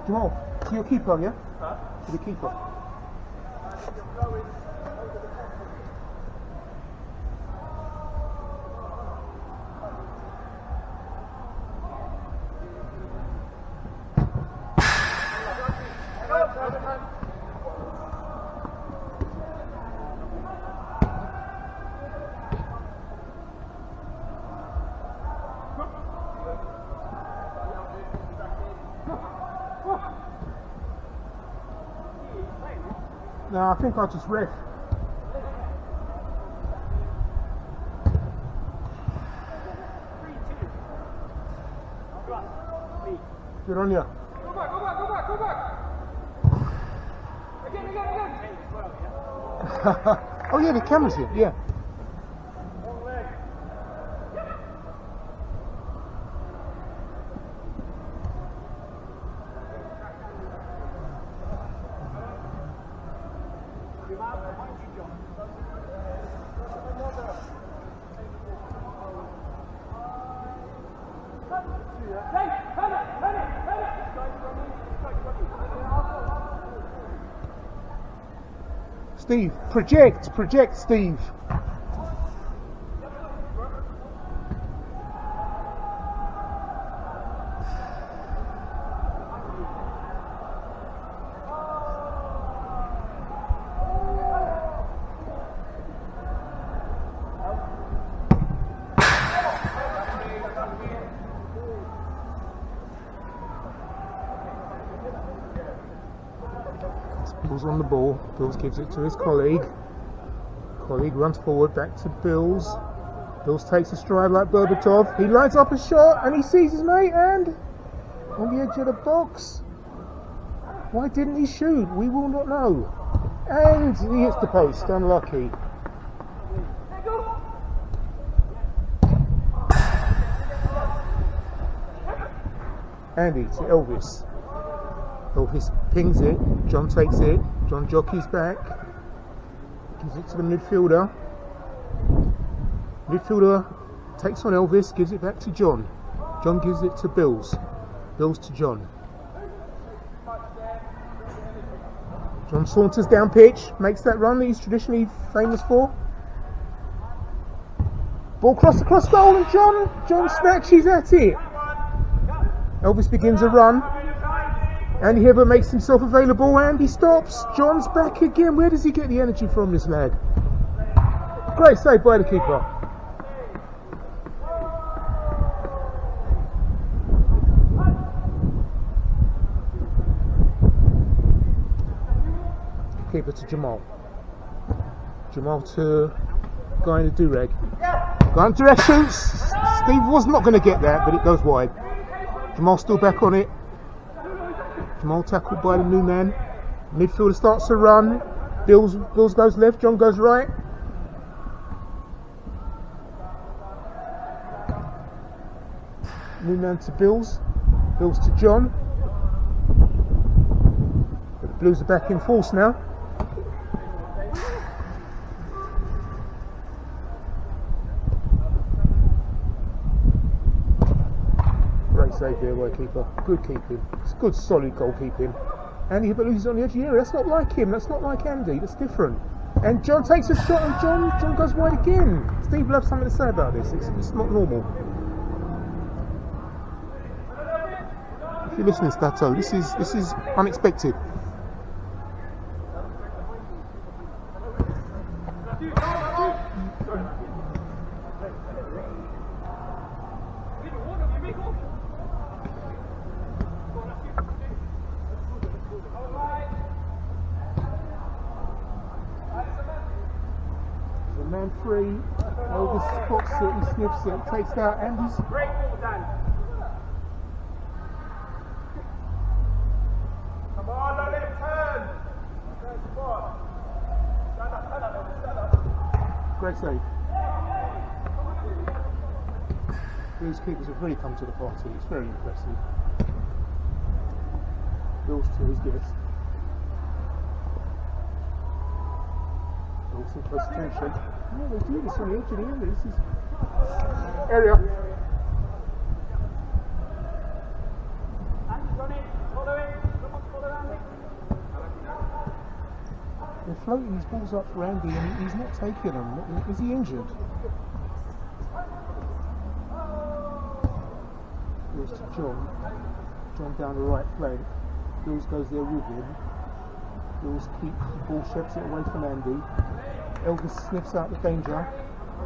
Jamal, to your keeper, yeah? Huh? To the keeper. No, I think I'll just ref. Good on you. Go back. Again. Oh yeah, the camera's here, yeah. Steve, project, Steve. Bill's on the ball. Bills gives it to his colleague. Colleague runs forward back to Bills. Bills takes a stride like Berbatov. He lines up a shot and he sees his mate and on the edge of the box. Why didn't he shoot? We will not know. And he hits the post. Unlucky. Andy to Elvis. Elvis pings it. John takes it. John jockeys back. Gives it to the midfielder. Midfielder takes on Elvis. Gives it back to John. John gives it to Bills. Bills to John. John saunters down pitch. Makes that run that he's traditionally famous for. Ball across goal and John snatches at it. Elvis begins a run. Andy Hibbert makes himself available and he stops. John's back again. Where does he get the energy from, this lad? Great save by the keeper. Keeper to Jamal. Jamal to Guy in the do-rag. Guy in the do-rag shoots. Steve was not going to get that, but it goes wide. Jamal still back on it. Jamal tackled by the new man. Midfielder starts to run. Bills goes left. John goes right. New man to Bills. Bills to John. But the Blues are back in force now. Save there by keeper. Good keeping. It's good solid goalkeeping. Andy Hibbert loses on the edge of the area. That's not like him. That's not like Andy. That's different. And John takes a shot and John goes wide again. Steve will have something to say about this. It's not normal. If you're listening, Stato, this is unexpected. Man free, Elvis spots it, he sniffs it, takes out Andy's. Great ball, Dan. Come on, don't let him turn. Great save. Blues keepers have really come to the party, it's very impressive. Bills to his guest. Also close attention. No, they do this on the edge of the area. This is area. They're floating these balls up for Andy and he's not taking them. Is he injured? Goes to John. John down the right flank. Bills goes there with him. Bills keep the ball, shapes it away from Andy. Elvis sniffs out the danger.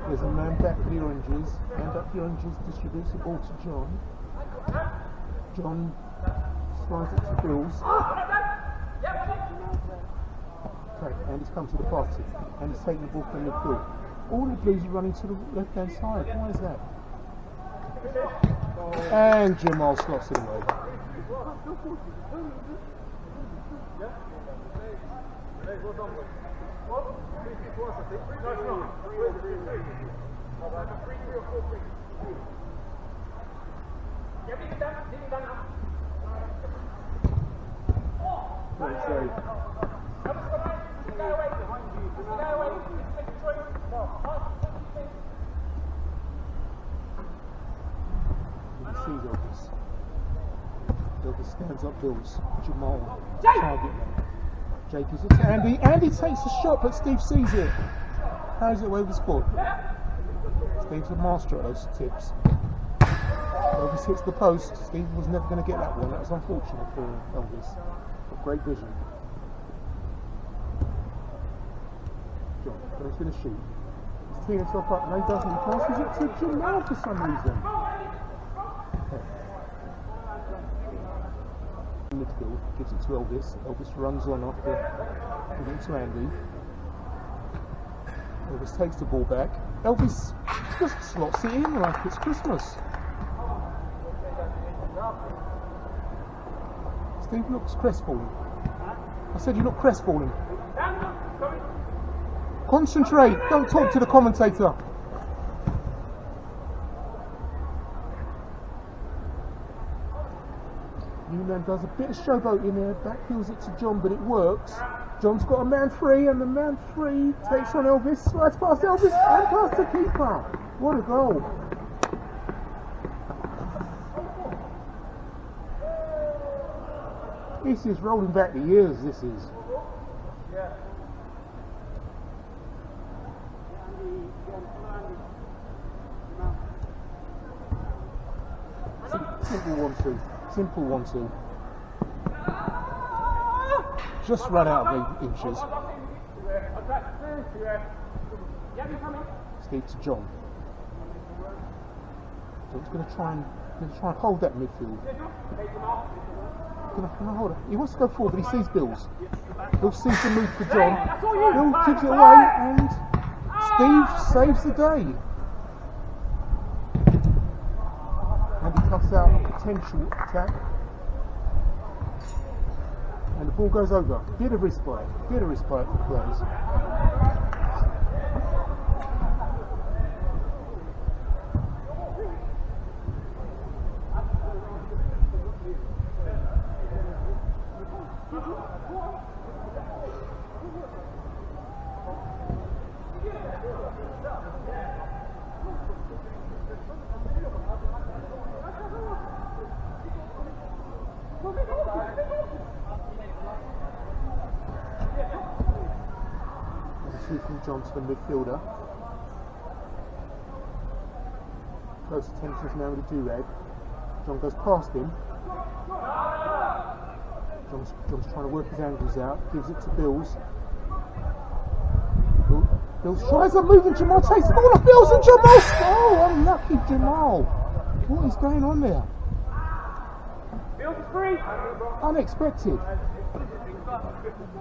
There's a man back for the Oranges. Man back for the Oranges distributes the ball to John. John slides it to Bills. Okay, Andy's come to the party. Andy's taking the ball from the midfield. All the Blues are running to the left hand side. Why is that? And Jamal slots it away. Great save. Sees Elvis. Elvis stands up, Bills. Jamal, target man. Jake gives it to Andy. Andy takes a shot, but Steve sees it. Carries it away with the spot. Steve's a master at those tips. Elvis hits the post. Steve was never going to get that one. That was unfortunate for Elvis. But great vision. John, but he's going to shoot. He's teeing himself up. No, he doesn't. He passes it to Jamal for some reason. Midfield, gives it to Elvis. Elvis runs on after giving it to Andy. Elvis takes the ball back. Elvis just slots it in like it's Christmas. Steve looks crestfallen. I said you look crestfallen. Concentrate, don't talk to the commentator. Newman does a bit of showboating there, backheels it to John, but it works. John's got a man free, and the man free takes on Elvis, slides past Elvis, and past the keeper. What a goal. This is rolling back the years, this is. Simple 1-2. Simple 1-2. Just run out of the inches. Steve to John. John's going to try and hold that midfield. Hold it. He wants to go forward, but he sees Bills. Bill sees the move for John. Bill gives it away, and Steve saves the day. And he cuts out a potential attack. And the ball goes over. Bit of respite for players. From John to the midfielder. Close attention now with the do-rag. John goes past him. John's trying to work his angles out. Gives it to Bills. Bills tries a move and Jamal takes the ball off Bills and Jamal. Oh, unlucky Jamal. What is going on there? Bills free. Unexpected.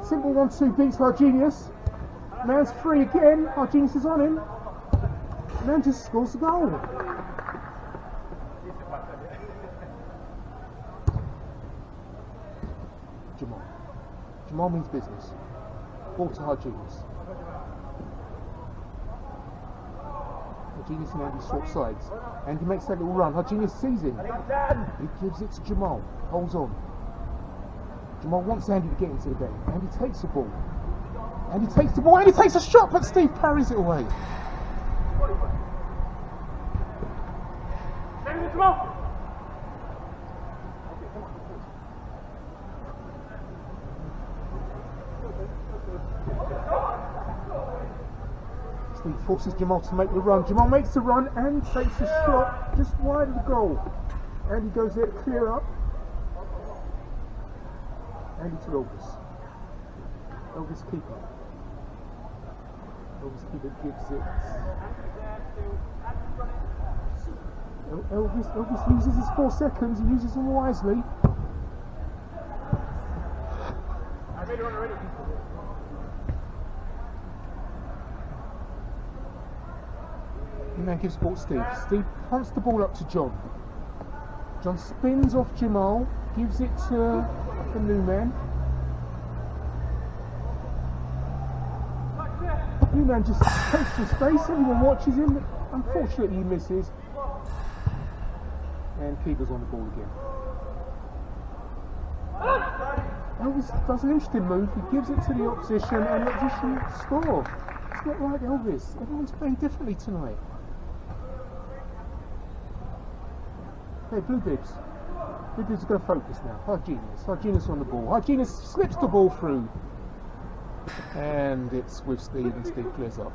Simple 1-2 beats Hargenius. Man's free again. Hargenius is on him. Man just scores the goal. Jamal means business. Ball to Hargenius. Hargenius and Andy swap sides. Andy makes that little run. Hargenius sees him. He gives it to Jamal. Holds on. Jamal wants Andy to get into the game. Andy takes the ball. And he takes the ball and he takes a shot, but Steve parries it away. Steve forces Jamal to make the run. Jamal makes the run and takes a shot just wide of the goal. And he goes there to clear up. Andy to Elvis. Elvis keeper. Elvis keeper gives it. Elvis uses his 4 seconds. He uses them wisely. And then gives the ball to Steve. Steve punts the ball up to John. John spins off Jamal, gives it to the new man. Newman just takes some space, everyone watches him, but unfortunately he misses. And keeper's on the ball again. Elvis does an interesting move, he gives it to the opposition and the opposition score. It's not like Elvis, everyone's playing differently tonight. Okay, Blue Bibs. Blue Bibs are going to focus now. Hargenius on the ball. Hargenius slips the ball through. And it's with Steve, and Steve clears up.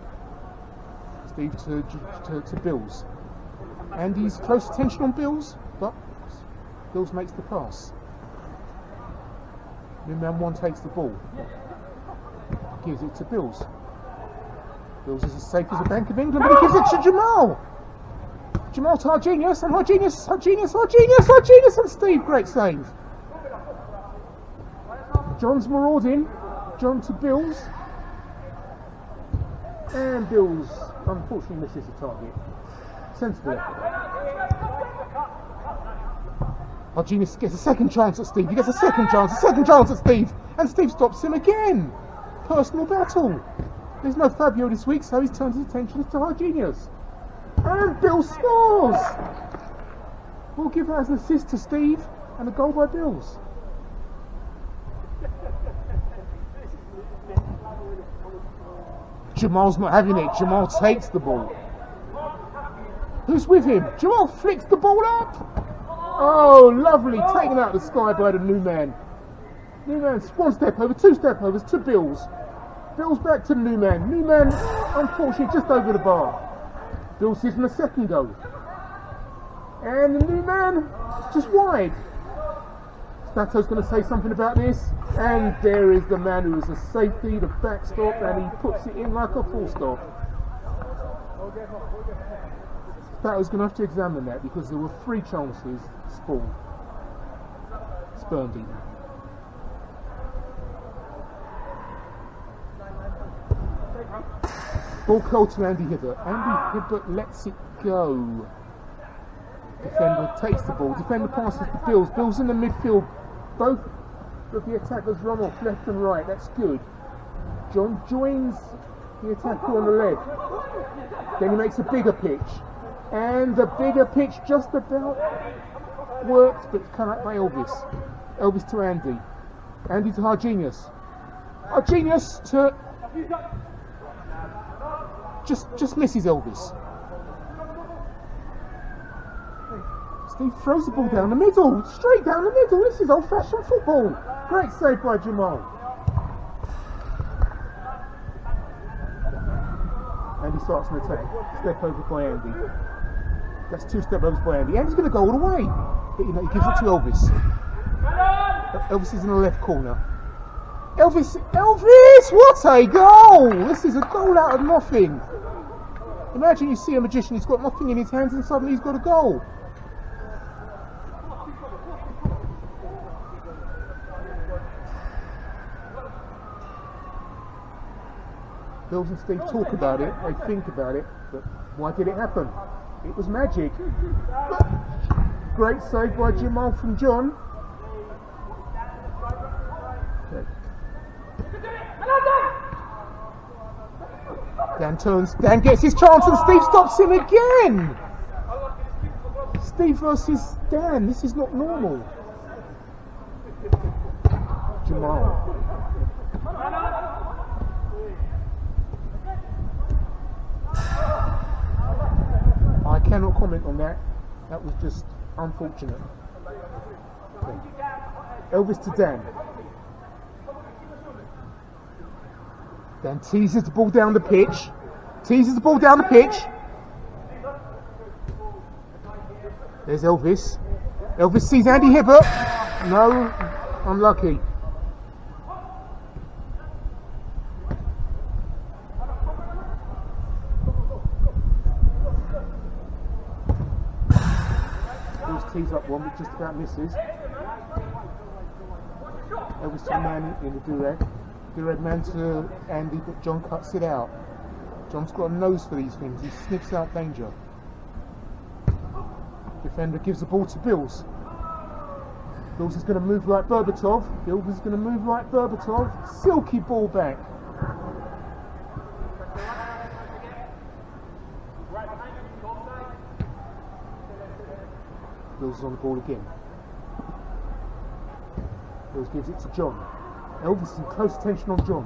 Steve to Bills. And he's close attention on Bills, but Bills makes the pass. New man 1 takes the ball. Gives it to Bills. Bills is as safe as a Bank of England, but he gives it to Jamal. Jamal to Hargenius, and Hargenius, and Steve, great save. John's marauding. John to Bills, and Bills unfortunately misses the target. Sensible effort. Hargenius gets a second chance at Steve. He gets a second chance at Steve, and Steve stops him again. Personal battle. There's no Fabio this week, so he's turned his attention to Hargenius. And Bill scores! We'll give that as an assist to Steve, And a goal by Bills. Jamal's not having it. Jamal takes the ball. Who's with him? Jamal flicks the ball up. Oh, lovely. Taken out of the sky by the new man. New man's one step over, two step overs to Bills. Bills back to the new man. New man, unfortunately, just over the bar. Bills is in the second goal. And the new man, just wide. Stato's going to say something about this. And there is the man who is a safety, the backstop, and he puts it in like a full stop. Stato's going to have to examine that because there were 3 chances spawned. Spurned even. Ball curled to Andy Hibbert. Andy Hibbert lets it go. Defender takes the ball. Defender passes to Bills. Bills in the midfield. Both of the attackers run off left and right. That's good. John joins the attacker on the left. Then he makes a bigger pitch. And the bigger pitch just about worked, but cut out by Elvis. Elvis to Andy. Andy to Hargenius. Hargenius to... Just misses Elvis. Steve throws the ball down the middle, straight down the middle. This is old-fashioned football. Great save by Jamal. Andy starts an attack. Step over by Andy. That's 2 step overs by Andy. Andy's going to go all the way, but he gives it to Elvis. Elvis is in the left corner. Elvis! What a goal! This is a goal out of nothing. Imagine you see a magician, he's got nothing in his hands and suddenly he's got a goal. Bills and Steve talk about it, they think about it, but why did it happen? It was magic. Great save by Jamal from John. Okay. Dan turns, Dan gets his chance and Steve stops him again! Steve versus Dan, this is not normal. Jamal. I cannot comment on that. That was just unfortunate. Okay. Elvis to Dan. Dan teases the ball down the pitch. There's Elvis. Elvis sees Andy Hibbert. No, unlucky. Bills tees up one, but just about misses. Elvis to the man in the do-rag. The red man to Andy, but John cuts it out. John's got a nose for these things. He sniffs out danger. Defender gives the ball to Bills. Bills is going to move like Berbatov. Silky ball back. Bills is on the ball again. Bills gives it to John. Elvis in close attention on John.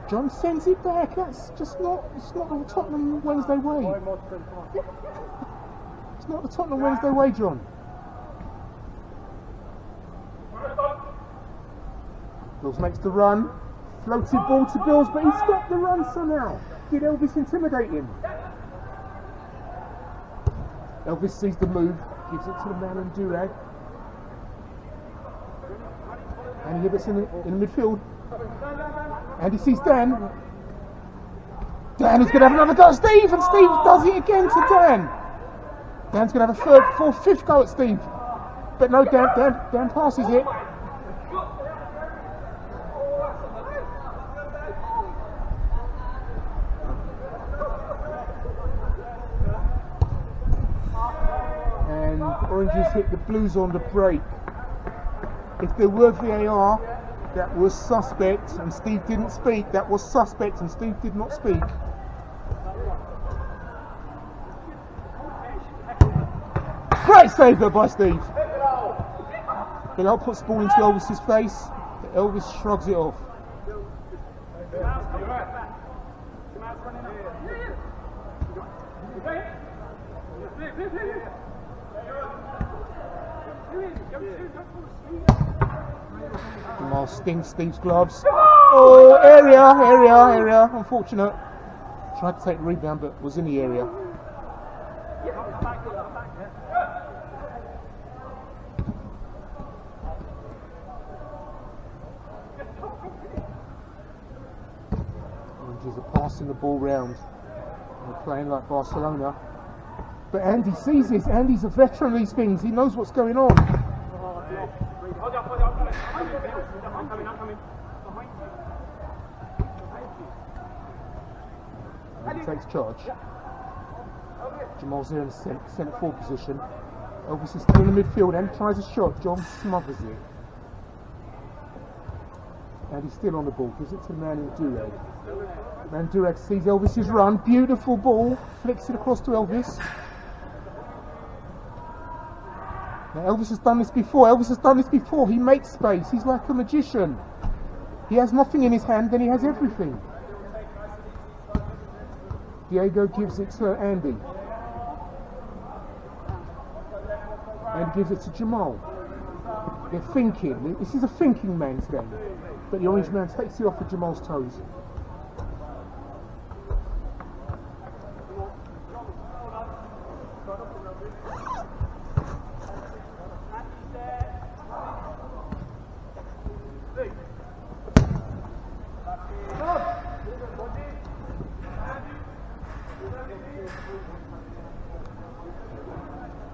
John sends it back. That's just not. It's not the Tottenham Wednesday way. It's not the Tottenham Wednesday way, John. Bills makes the run. Floated ball to Bills, but he stopped the run somehow. Did Elvis intimidate him? Elvis sees the move, gives it to the man in Durag. And he gets in the midfield. And he sees Dan. Dan is going to have another go at Steve, and Steve does it again to Dan. Dan's going to have a third, fourth, fifth go at Steve. But no, Dan passes it. And Oranges hit the Blues on the break. If there were VAR, that was suspect, and Steve didn't speak. That was suspect, and Steve did not speak. Great save there by Steve. Bilal puts the ball into Elvis's face, but Elvis shrugs it off. Jamal stinks Steve's gloves. Oh, area, unfortunate. Tried to take the rebound but was in the area. Rangers are passing the ball round. They're playing like Barcelona. But Andy sees this. Andy's a veteran of these things. He knows what's going on. He takes charge. Jamal's there in the centre forward position. Elvis is still in the midfield and tries a shot. John smothers it. And he's still on the ball. Gives it to Durag. Durag sees Elvis's run. Beautiful ball. Flicks it across to Elvis. Now Elvis has done this before. He makes space. He's like a magician. He has nothing in his hand, then he has everything. Diego gives it to Andy. And gives it to Jamal. They're thinking. This is a thinking man's game. But the orange man takes it off of Jamal's toes.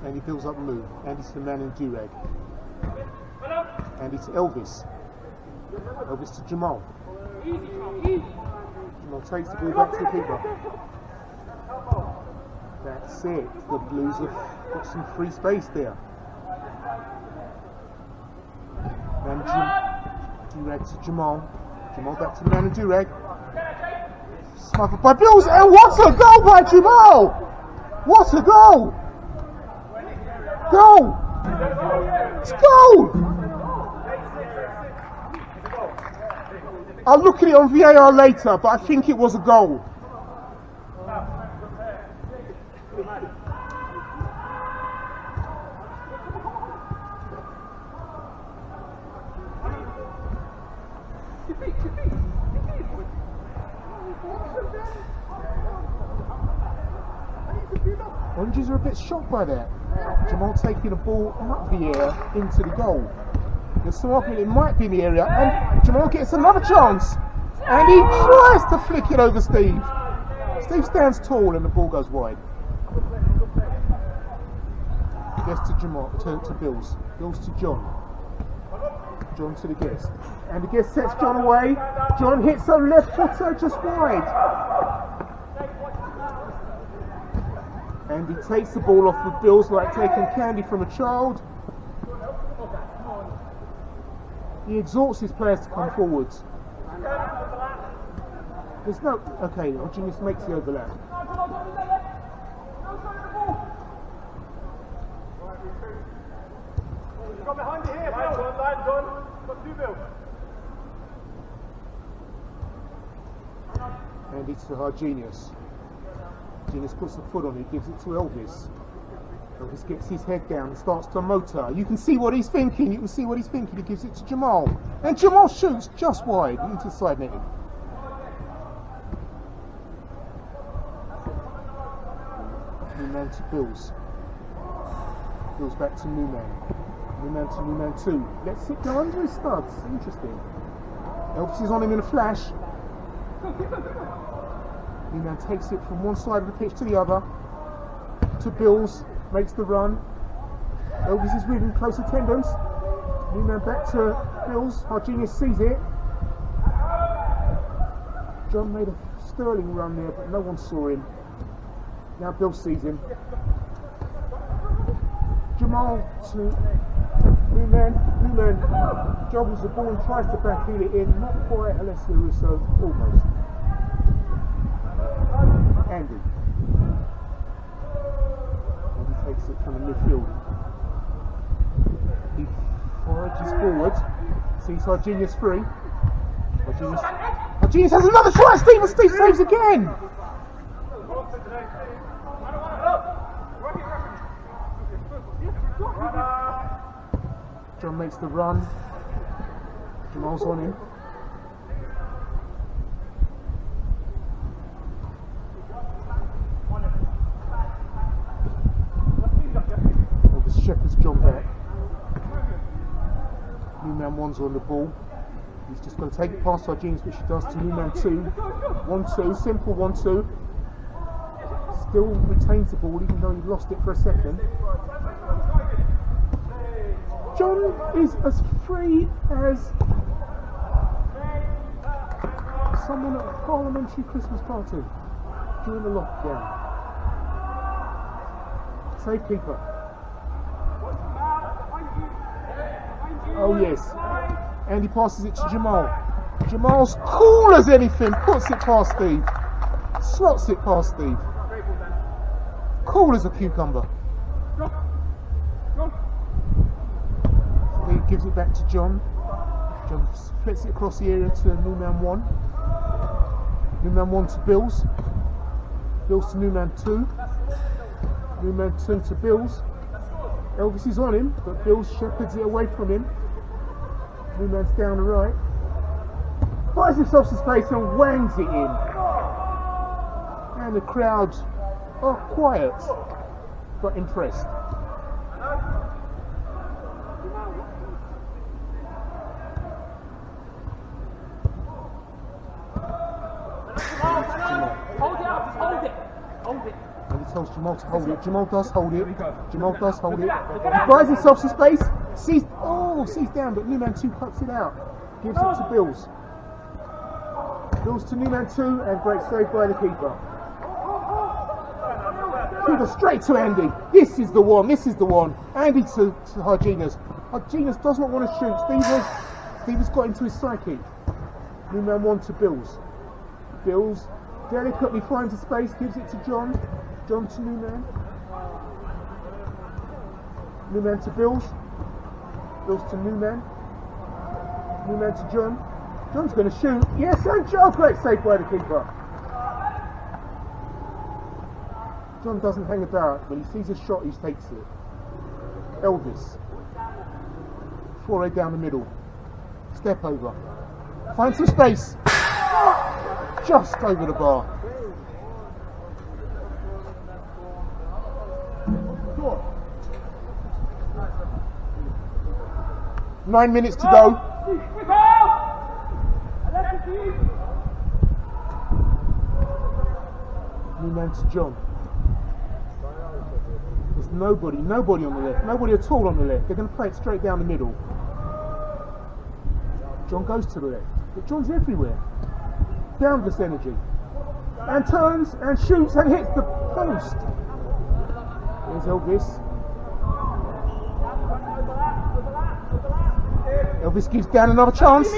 And he builds up the move. Andy's to the man in Durag. Andy to Elvis. Elvis to Jamal. Jamal takes the ball back to the keeper. That's it. The Blues have got some free space there. And Durag to Jamal. Jamal back to the man in Durag. Smothered by Bills. And what a goal by Jamal! What a goal! Goal! It's goal! I'll look at it on VAR later, but I think it was a goal. Rangers are a bit shocked by that. Jamal taking the ball out of the air into the goal. There's some argument it might be in the area, and Jamal gets another chance, and he tries to flick it over Steve. Steve stands tall, and the ball goes wide. Gets to Jamal, to Bills. Bills to John. John to the guest, and the guest sets John away. John hits a left footer just wide. And he takes the ball off the Bills like taking candy from a child. He exhorts his players to come forwards. There's no... Okay, Genius makes the overlap. Got behind you here, John. Got two Bills. And it's to our Genius. Genius puts the foot on it, gives it to Elvis. Elvis gets his head down and starts to motor. You can see what he's thinking. He gives it to Jamal. And Jamal shoots just wide into the side netting. New man to Bills. Bills back to new man. New man to new man 2. Let's it go under his studs. Interesting. Elvis is on him in a flash. New man takes it from one side of the pitch to the other. To Bills. Makes the run. Elvis is with him, close attendance. New man back to Bills. Hargenius sees it. John made a sterling run there, but no one saw him. Now Bill sees him. Jamal to new man. Jobbles the ball and tries to backheel it in. Not quite, Alessio Russo. Almost. Andy. Takes it from the midfield. He Forges forward. Sees Hargenius free. Hargenius has another try. Steve saves again. John makes the run. Jamal's on him. Shepherd's John back. New man 1's on the ball. He's just going to take it past Hargenius, which he does to new man 2. 1-2, simple 1-2. Still retains the ball even though he lost it for a second. John is as free as someone at a parliamentary Christmas party during the lockdown. Save keeper. Oh yes. And he passes it to Jamal. Jamal's cool as anything. Puts it past Steve. Slots it past Steve. Cool as a cucumber. Steve gives it back to John. John flips it across the area to new man 1. New man 1 to Bills. Bills to new man 2. New man 2 to Bills. Elvis is on him, but Bills shepherds it away from him. New man's down the right. Finds himself some space and wangs it in. And the crowd are quiet, but impressed. Hold it. And he tells Jamal to hold it. Jamal does hold it. He buys himself some space. Sees down, but new man 2 cuts it out. Gives it to Bills. Bills to new man 2, and great save by the keeper. Keeper straight to Andy. This is the one. Andy to Hargenius. Hargenius does not want to shoot. Steve has got into his psyche. New man 1 to Bills. Bills delicately finds a space, gives it to John. John to new man. New man to Bills. Bills to new man. New man to John. John's going to shoot. Yes, and John. Great save by the keeper. John doesn't hang about. When he sees a shot, he takes it. Elvis. Foray down the middle. Step over. Find some space. Just over the bar. 9 minutes to go. New man to John. There's nobody on the left. Nobody at all on the left. They're going to play it straight down the middle. John goes to the left. But John's everywhere. Boundless energy. And turns and shoots and hits the post. There's Elvis. Elvis gives Dan another chance.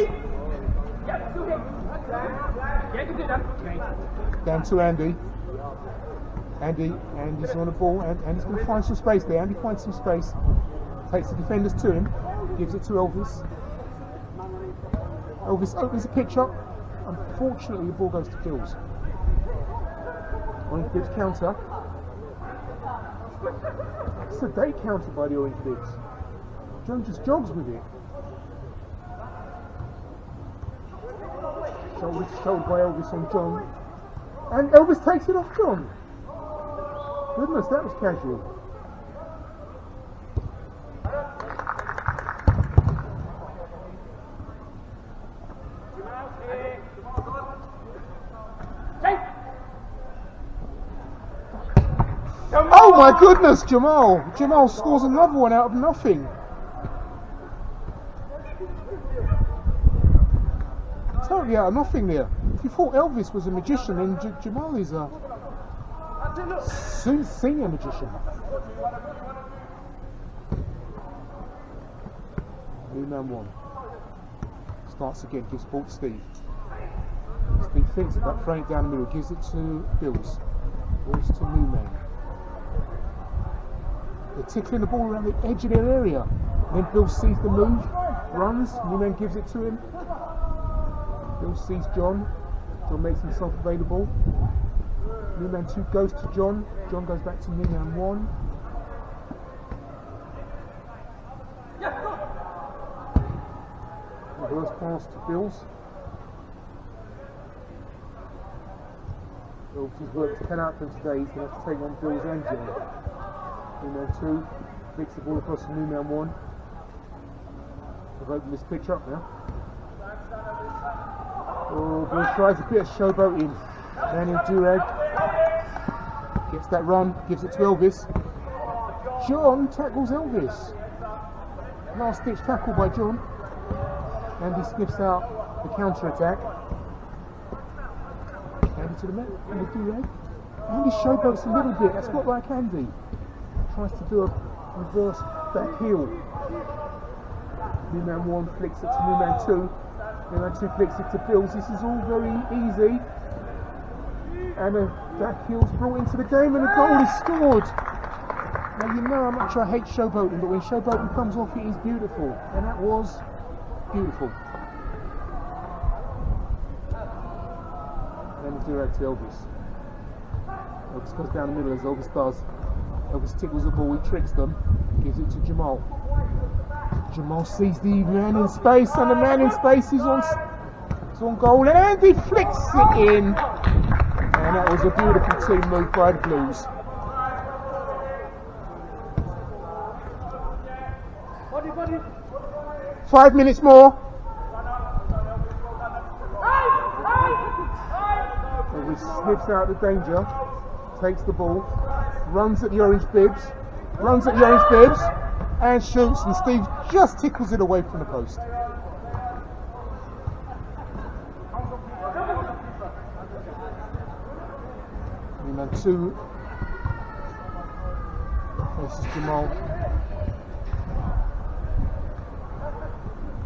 Down to Andy. Andy's on the ball, and Andy's going to find some space there. Andy finds some space. Takes the defenders to him. Gives it to Elvis. Elvis opens the pitch up. Unfortunately, the ball goes to Bills. Orange Bibs counter. It's a day counter by the Orange Bibs. John just jogs with it. Shoulder to shoulder by Elvis on John. And Elvis takes it off John. Goodness, that was casual. Oh my goodness, Jamal! Jamal scores another one out of nothing. Totally out of nothing there. If you thought Elvis was a magician, then Jamal is a senior magician. New man 1. Starts again, gives ball to Steve. Steve thinks about throwing it down the middle, gives it to Bills. Bills to new man. They're tickling the ball around the edge of their area. Then Bill sees the move, runs, new man gives it to him. Bill sees John. John makes himself available. New man 2 goes to John. John goes back to new man 1. Reverse pass to Bills. Bills has worked 10 out for him today. He's going to have to take on Bills and John. New man 2 flicks the ball across to new man 1. I've opened this pitch up now. Oh, Bill tries a bit of showboating. Daniel Durag gets that run, gives it to Elvis. John tackles Elvis. Last ditch tackle by John. And he sniffs out the counter attack. Andy to the man, Andy Durag. Andy showboats a little bit, that's not like Andy. Tries to do a reverse back heel. New man 1 flicks it to new man 2. New man 2 flicks it to Bills. This is all very easy. And a back heel's brought into the game and a goal is scored. Now you know how much I hate showboating, but when showboating comes off it is beautiful. And that was beautiful. And the direct to Elvis. Elvis goes down the middle as Elvis does. Elvis tickles the ball, he tricks them, gives it to Jamal. Jamal sees the man in space, and the man in space is on goal, and he flicks it in. And that was a beautiful team move by the Blues. Five minutes more. So he sniffs out the danger, takes the ball, runs at the orange bibs, and shoots, and Steve just tickles it away from the post. New man 2 faces Jamal.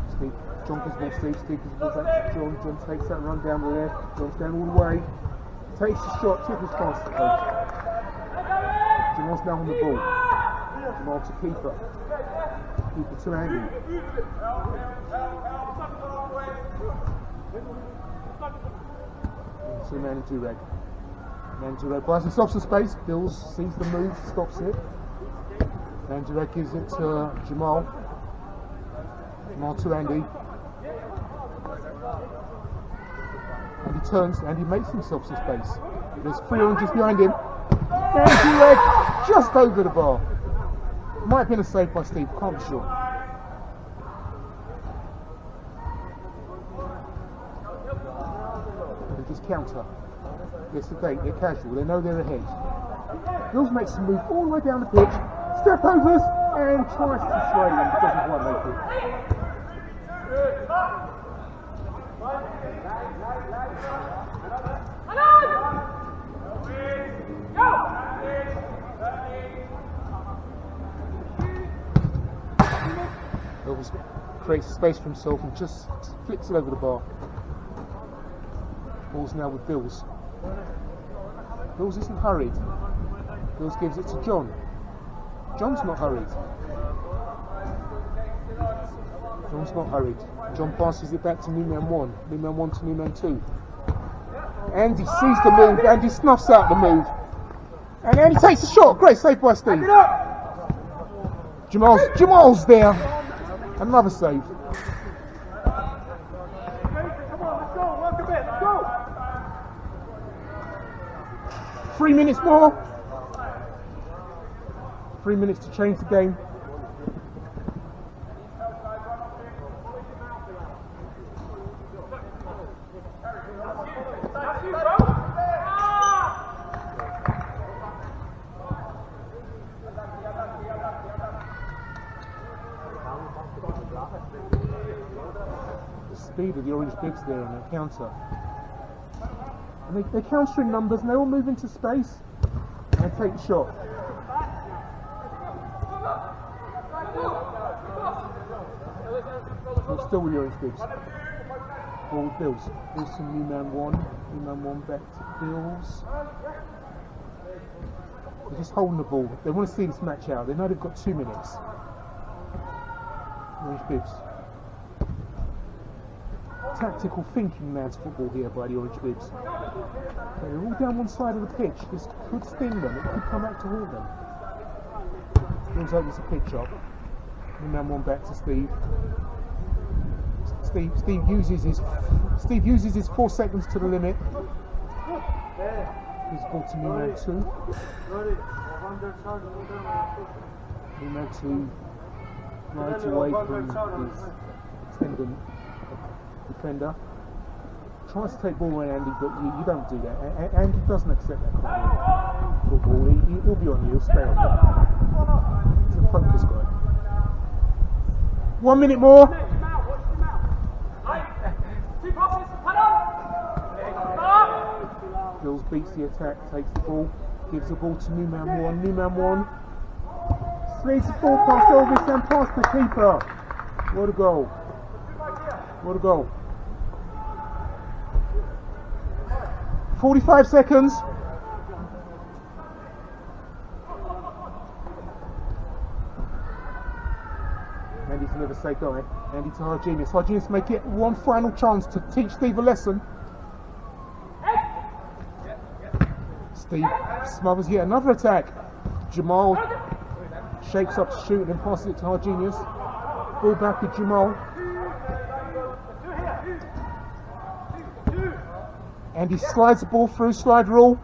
Steve, John gives ball Steve gives the ball back to John. John takes that run down the left. John's going all the way. Takes the shot, tickles past the post. Jamal's now on the ball. Jamal to keeper. Keeper to Andy. To man Durag. Man Durag buys himself some space. Bills sees the move, stops it. Man Durag gives it to Jamal. Jamal to Andy. And he turns and he makes himself some space. There's 3 oranges behind him. Man Durag just over the bar. Might have been a save by Steve, can't be sure. They just counter. Yes, they're casual, they know they're ahead. Bills makes a move all the way down the pitch, step overs, and tries to straight in, doesn't quite make it. Elvis creates space for himself and just flicks it over the bar. Ball's now with Bills. Bills isn't hurried. Bills gives it to John. John's not hurried. John's not hurried. John passes it back to new man 1. New man 1 to new man 2. Andy sees the move. Andy snuffs out the move. And Andy takes a shot. Great save by Steve. Jamal's there. Another save. Come on, let's go. Work a bit. Let's go. 3 minutes more. 3 minutes to change the game. The speed of the orange bibs there on their counter. And they're countering numbers and they all move into space and take the shot. We're still with the orange bibs. Ball with Bills. Bills to new man 1. New man 1 back to Bills. They're just holding the ball. They want to see this match out. They know they've got 2 minutes. Orange bibs. Tactical thinking man's football here by the orange bibs. Okay, they're all down one side of the pitch. This could sting them. It could come back to haunt them. Bills opens the pitch up. And then one back to Steve. Steve uses his 4 seconds to the limit. He's ball to new man 2. New man 2 rides away from his attendant defender. Tries to take ball away, Andy, but you don't do that. Andy doesn't accept that kind of football. He'll be on you, he'll stay on you. He's a focus guy. 1 minute more. Bills beats the attack, takes the ball, gives the ball to new man 1. New man 1 slings the ball past Elvis and past the keeper. What a goal! What a goal! 45 seconds. Andy's another safe guy. Andy to Hargenius. Hargenius may get one final chance to teach Steve a lesson. Steve smothers yet another attack. Jamal shakes up to shoot and then passes it to Hargenius. Ball back with Jamal. And he slides the ball through, slide rule,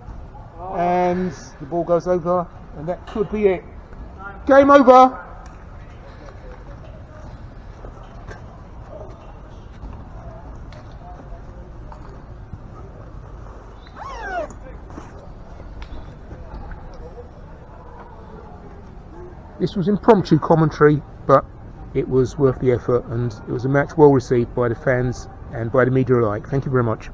and the ball goes over, and that could be it. Game over. This was impromptu commentary, but it was worth the effort, and it was a match well received by the fans and by the media alike. Thank you very much.